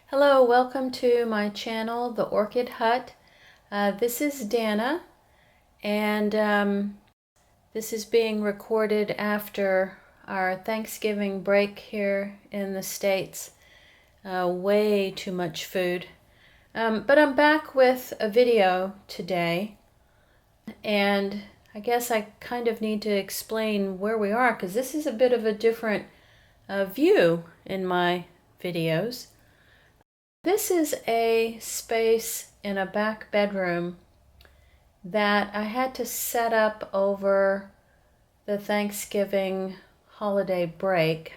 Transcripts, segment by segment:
Hello, welcome to my channel, The Orchid Hut. This is Dana, and this is being recorded after our Thanksgiving break here in the States. Way too much food. But I'm back with a video today, and I guess I kind of need to explain where we are because this is a bit of a different view in my videos. This is a space in a back bedroom that I had to set up over the Thanksgiving holiday break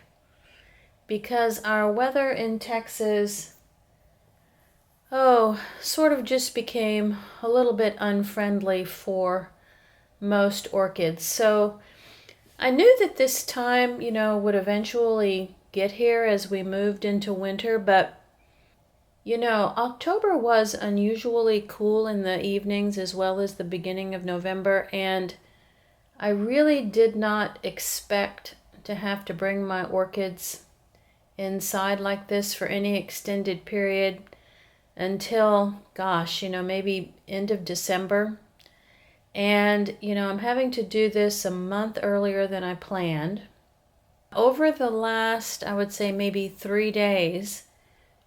because our weather in Texas, sort of just became a little bit unfriendly for most orchids. So I knew that this time, would eventually get here as we moved into winter, but October was unusually cool in the evenings as well as the beginning of November, and I really did not expect to have to bring my orchids inside like this for any extended period until, maybe end of December. And, I'm having to do this a month earlier than I planned. Over the last, I would say maybe 3 days,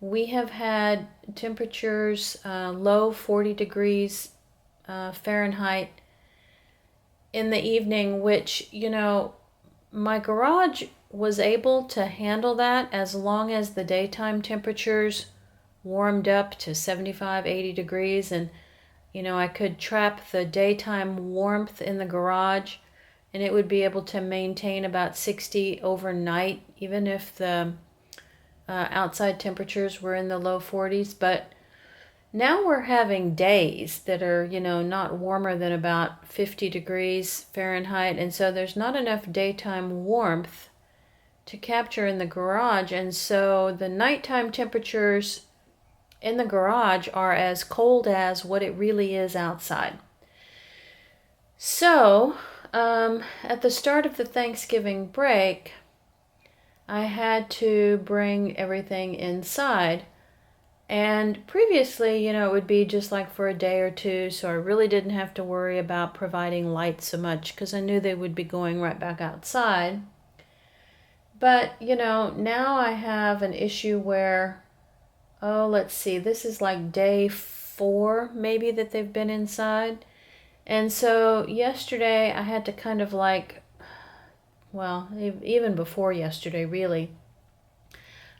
we have had temperatures low 40 degrees Fahrenheit in the evening, which, my garage was able to handle that as long as the daytime temperatures warmed up to 75, 80 degrees. And, I could trap the daytime warmth in the garage and it would be able to maintain about 60 overnight, even if the outside temperatures were in the low 40s. But now we're having days that are, not warmer than about 50 degrees Fahrenheit. And so there's not enough daytime warmth to capture in the garage. And so the nighttime temperatures in the garage are as cold as what it really is outside. So at the start of the Thanksgiving break, I had to bring everything inside. And previously, it would be just like for a day or two, so I really didn't have to worry about providing light so much because I knew they would be going right back outside. But, now I have an issue where, let's see, this is like day 4 maybe that they've been inside. And so yesterday I had to kind of even before yesterday, really,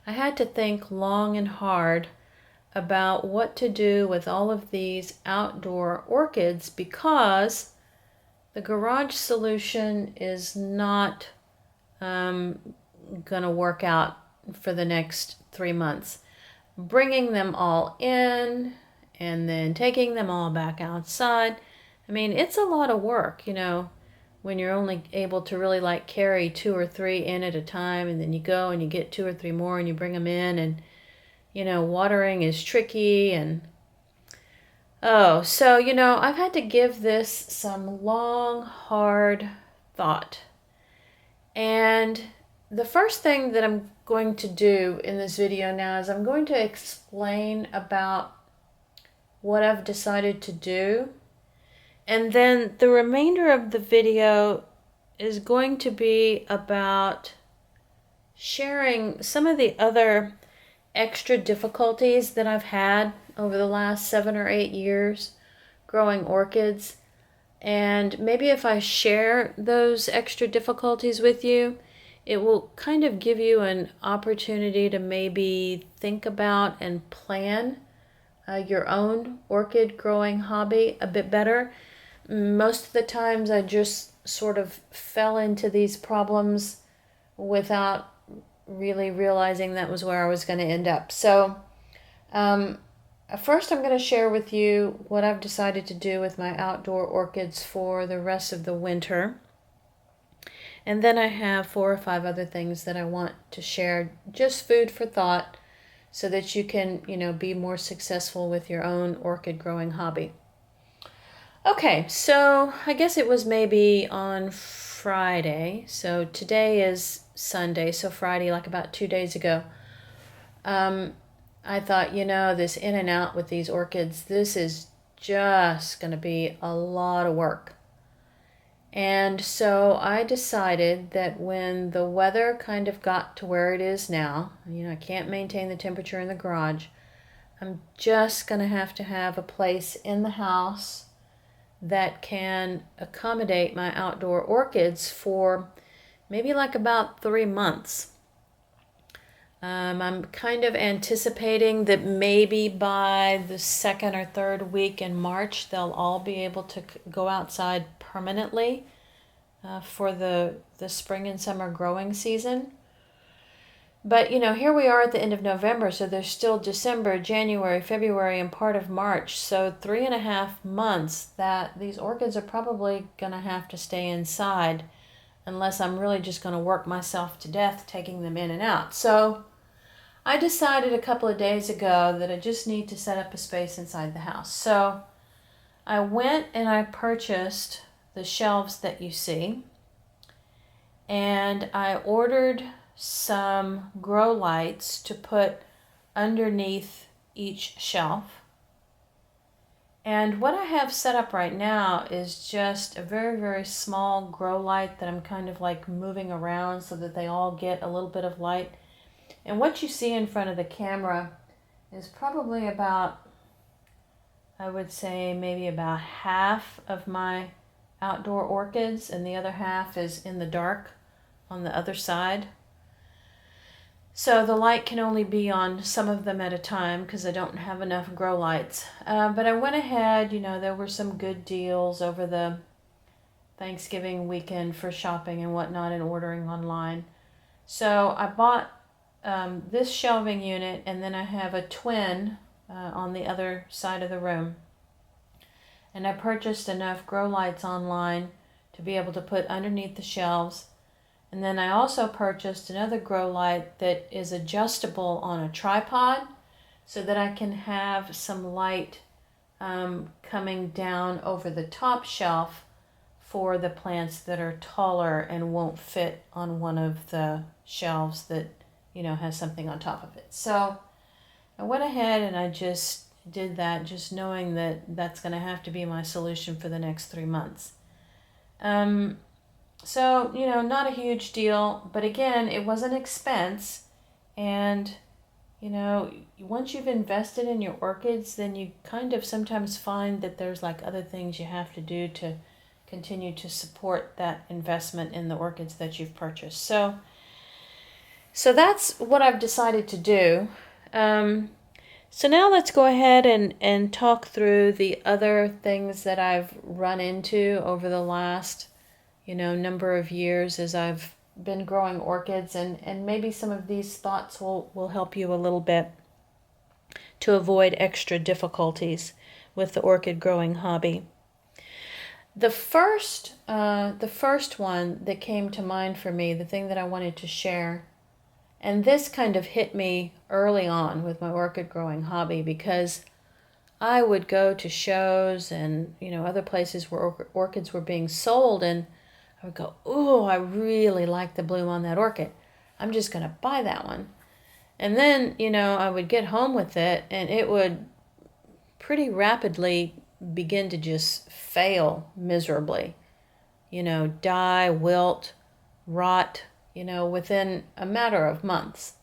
I had to think long and hard about what to do with all of these outdoor orchids because the garage solution is not going to work out for the next 3 months. Bringing them all in and then taking them all back outside, it's a lot of work, when you're only able to really carry 2 or 3 in at a time, and then you go and you get 2 or 3 more and you bring them in, and watering is tricky. And I've had to give this some long, hard thought. And the first thing that I'm going to do in this video now is I'm going to explain about what I've decided to do. And then the remainder of the video is going to be about sharing some of the other extra difficulties that I've had over the last 7 or 8 years growing orchids. And maybe if I share those extra difficulties with you, it will kind of give you an opportunity to maybe think about and plan your own orchid growing hobby a bit better. Most of the times I just sort of fell into these problems without really realizing that was where I was going to end up. So first I'm going to share with you what I've decided to do with my outdoor orchids for the rest of the winter. And then I have 4 or 5 other things that I want to share, just food for thought, so that you can, be more successful with your own orchid growing hobby. Okay, so I guess it was maybe on Friday. So today is Sunday, so Friday, like about 2 days ago. I thought, this in and out with these orchids, this is just going to be a lot of work. And so I decided that when the weather kind of got to where it is now, I can't maintain the temperature in the garage, I'm just going to have a place in the house that can accommodate my outdoor orchids for maybe like about 3 months. I'm kind of anticipating that maybe by the second or third week in March, they'll all be able to go outside permanently for the spring and summer growing season. But, here we are at the end of November, so there's still December, January, February, and part of March. So 3.5 months that these orchids are probably going to have to stay inside unless I'm really just going to work myself to death taking them in and out. So I decided a couple of days ago that I just need to set up a space inside the house. So I went and I purchased the shelves that you see, and I ordered some grow lights to put underneath each shelf. And what I have set up right now is just a very, very small grow light that I'm kind of like moving around so that they all get a little bit of light. And what you see in front of the camera is probably about, I would say maybe about half of my outdoor orchids, and the other half is in the dark on the other side. So the light can only be on some of them at a time because I don't have enough grow lights. But I went ahead, there were some good deals over the Thanksgiving weekend for shopping and whatnot and ordering online. So I bought this shelving unit, and then I have a twin on the other side of the room. And I purchased enough grow lights online to be able to put underneath the shelves. And then I also purchased another grow light that is adjustable on a tripod so that I can have some light coming down over the top shelf for the plants that are taller and won't fit on one of the shelves that, has something on top of it. So I went ahead and I just did that, just knowing that that's going to have to be my solution for the next 3 months. So, not a huge deal, but again, it was an expense. And, once you've invested in your orchids, then you kind of sometimes find that there's like other things you have to do to continue to support that investment in the orchids that you've purchased. So that's what I've decided to do. So now let's go ahead and talk through the other things that I've run into over the last number of years as I've been growing orchids, and maybe some of these thoughts will help you a little bit to avoid extra difficulties with the orchid growing hobby. The first one that came to mind for me, the thing that I wanted to share, and this kind of hit me early on with my orchid growing hobby because I would go to shows and other places where orchids were being sold, and I would go, "Oh, I really like the bloom on that orchid. I'm just going to buy that one." And then, I would get home with it, and it would pretty rapidly begin to just fail miserably. Die, wilt, rot, within a matter of months.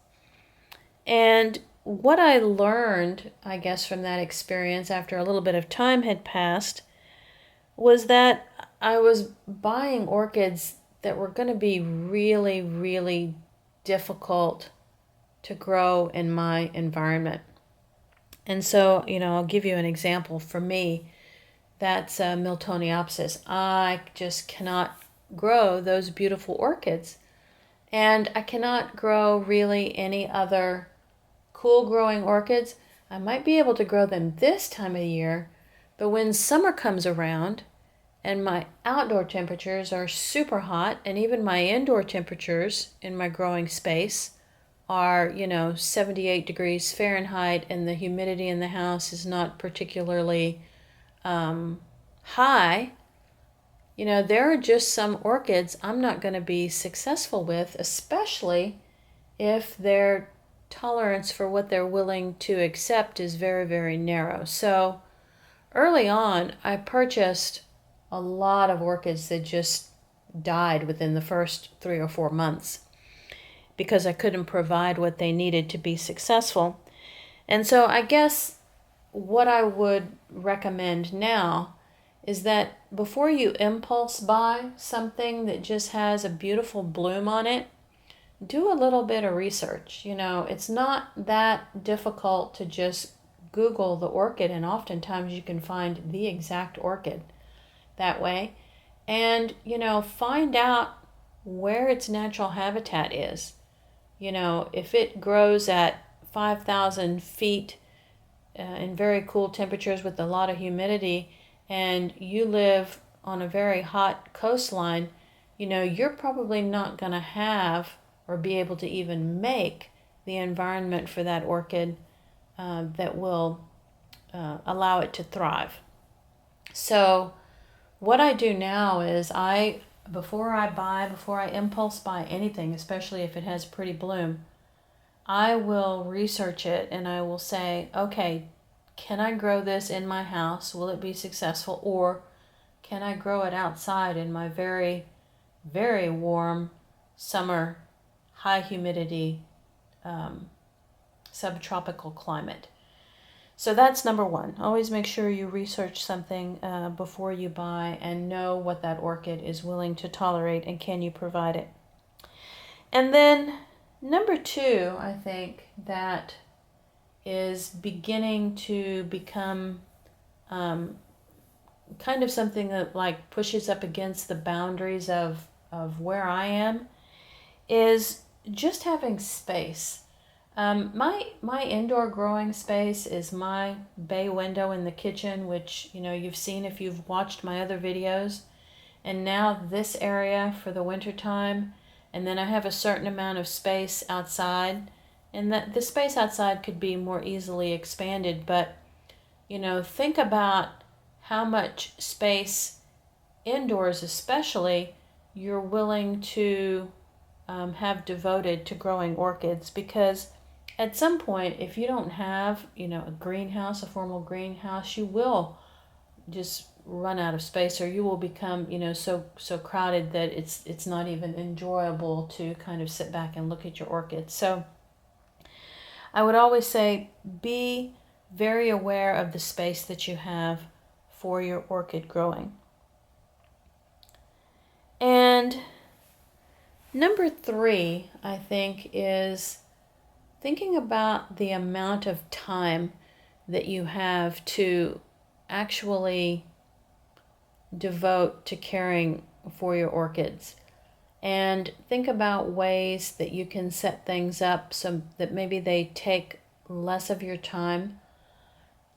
And what I learned, I guess, from that experience after a little bit of time had passed was that I was buying orchids that were going to be really, really difficult to grow in my environment. And so, I'll give you an example. For me, that's Miltoniopsis. I just cannot grow those beautiful orchids. And I cannot grow really any other cool growing orchids. I might be able to grow them this time of year, but when summer comes around and my outdoor temperatures are super hot, and even my indoor temperatures in my growing space are, 78 degrees Fahrenheit, and the humidity in the house is not particularly high, There are just some orchids I'm not going to be successful with, especially if their tolerance for what they're willing to accept is very, very narrow. So early on, I purchased a lot of orchids that just died within the first 3 or 4 months because I couldn't provide what they needed to be successful. And so I guess what I would recommend now is that before you impulse buy something that just has a beautiful bloom on it, do a little bit of research. It's not that difficult to just Google the orchid, and oftentimes you can find the exact orchid that way. And, find out where its natural habitat is. If it grows at 5,000 feet in very cool temperatures with a lot of humidity, and you live on a very hot coastline, you're probably not going to have or be able to even make the environment for that orchid that will allow it to thrive. So what I do now is before I impulse buy anything, especially if it has pretty bloom, I will research it and I will say, okay, can I grow this in my house? Will it be successful? Or can I grow it outside in my very, very warm summer, high humidity, subtropical climate? So that's number one. Always make sure you research something before you buy and know what that orchid is willing to tolerate and can you provide it. And then number two, I think, that is beginning to become kind of something that like pushes up against the boundaries of where I am, is just having space. My indoor growing space is my bay window in the kitchen, which you've seen if you've watched my other videos, and now this area for the winter time, and then I have a certain amount of space outside, and that the space outside could be more easily expanded. But think about how much space indoors, especially, you're willing to have devoted to growing orchids, because at some point, if you don't have, a greenhouse, a formal greenhouse, you will just run out of space, or you will become, so crowded that it's not even enjoyable to kind of sit back and look at your orchids. So I would always say be very aware of the space that you have for your orchid growing. And number three, I think, is thinking about the amount of time that you have to actually devote to caring for your orchids. And think about ways that you can set things up so that maybe they take less of your time.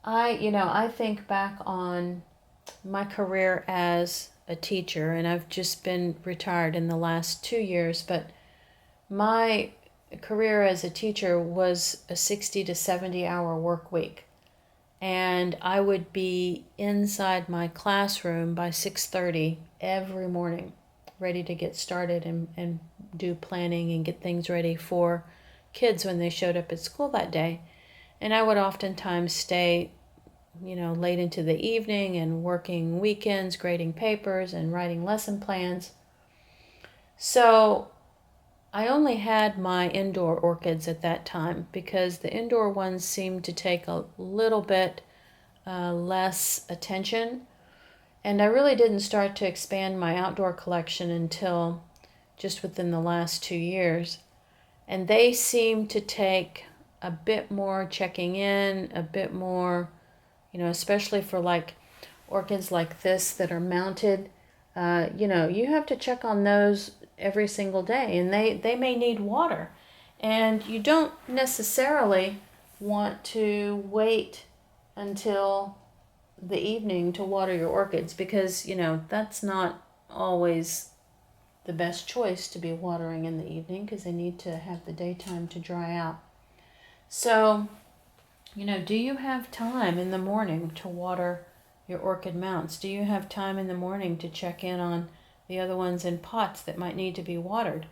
I think back on my career as a teacher, and I've just been retired in the last 2 years, but my career as a teacher was a 60 to 70 hour work week. And I would be inside my classroom by 6:30 every morning, ready to get started and do planning and get things ready for kids when they showed up at school that day. And I would oftentimes stay, late into the evening and working weekends, grading papers and writing lesson plans. So I only had my indoor orchids at that time because the indoor ones seemed to take a little bit less attention. And I really didn't start to expand my outdoor collection until just within the last 2 years. And they seem to take a bit more checking in, a bit more, especially for like orchids like this that are mounted. You have to check on those every single day, and they may need water. And you don't necessarily want to wait until the evening to water your orchids because, that's not always the best choice to be watering in the evening because they need to have the daytime to dry out. So, do you have time in the morning to water your orchid mounts? Do you have time in the morning to check in on the other ones in pots that might need to be watered?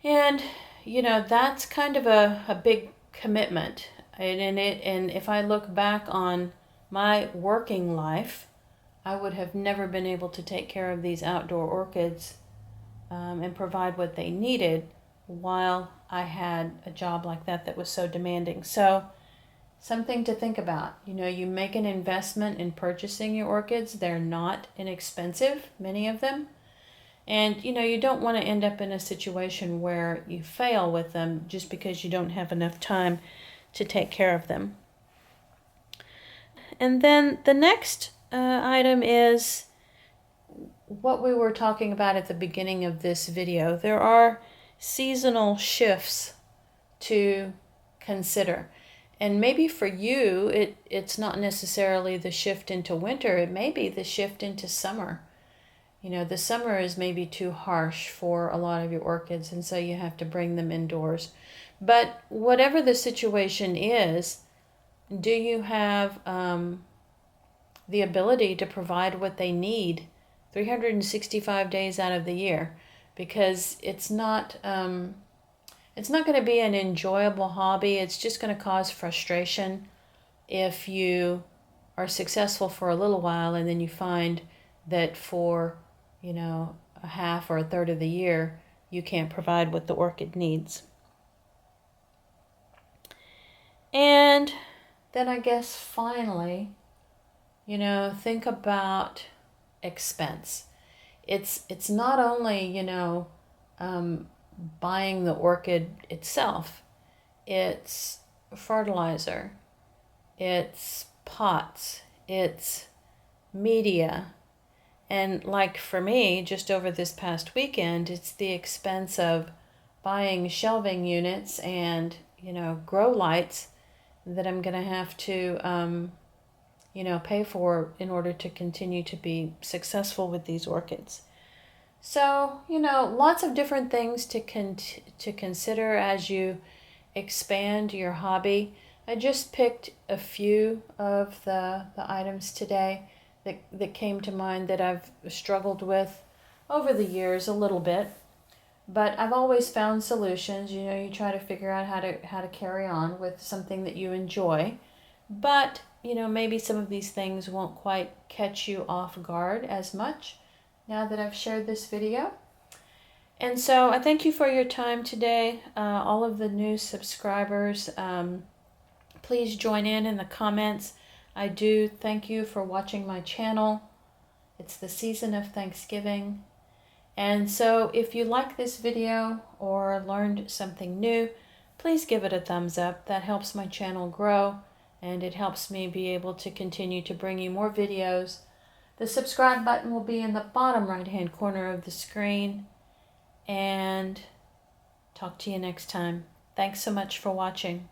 And, that's kind of a big commitment. And if I look back on my working life, I would have never been able to take care of these outdoor orchids and provide what they needed while I had a job like that was so demanding. So something to think about. You make an investment in purchasing your orchids. They're not inexpensive, many of them. And, you don't want to end up in a situation where you fail with them just because you don't have enough time to take care of them. And then the next item is what we were talking about at the beginning of this video. There are seasonal shifts to consider. And maybe for you, it's not necessarily the shift into winter. It may be the shift into summer. The summer is maybe too harsh for a lot of your orchids, and so you have to bring them indoors. But whatever the situation is, do you have the ability to provide what they need 365 days out of the year? Because it's not going to be an enjoyable hobby. It's just going to cause frustration if you are successful for a little while and then you find that for a half or a third of the year, you can't provide what the orchid needs. And then I guess finally, think about expense. It's not only, buying the orchid itself. It's fertilizer, it's pots, it's media. And like for me, just over this past weekend, it's the expense of buying shelving units and, grow lights that I'm going to have to, pay for in order to continue to be successful with these orchids. So, lots of different things to consider as you expand your hobby. I just picked a few of the items today that came to mind that I've struggled with over the years a little bit, but I've always found solutions. You try to figure out how to carry on with something that you enjoy, but maybe some of these things won't quite catch you off guard as much now that I've shared this video. And so I thank you for your time today. All of the new subscribers, please join in the comments. I do thank you for watching my channel. It's the season of Thanksgiving. And so if you like this video or learned something new, please give it a thumbs up. That helps my channel grow and it helps me be able to continue to bring you more videos. The subscribe button will be in the bottom right-hand corner of the screen. And talk to you next time. Thanks so much for watching.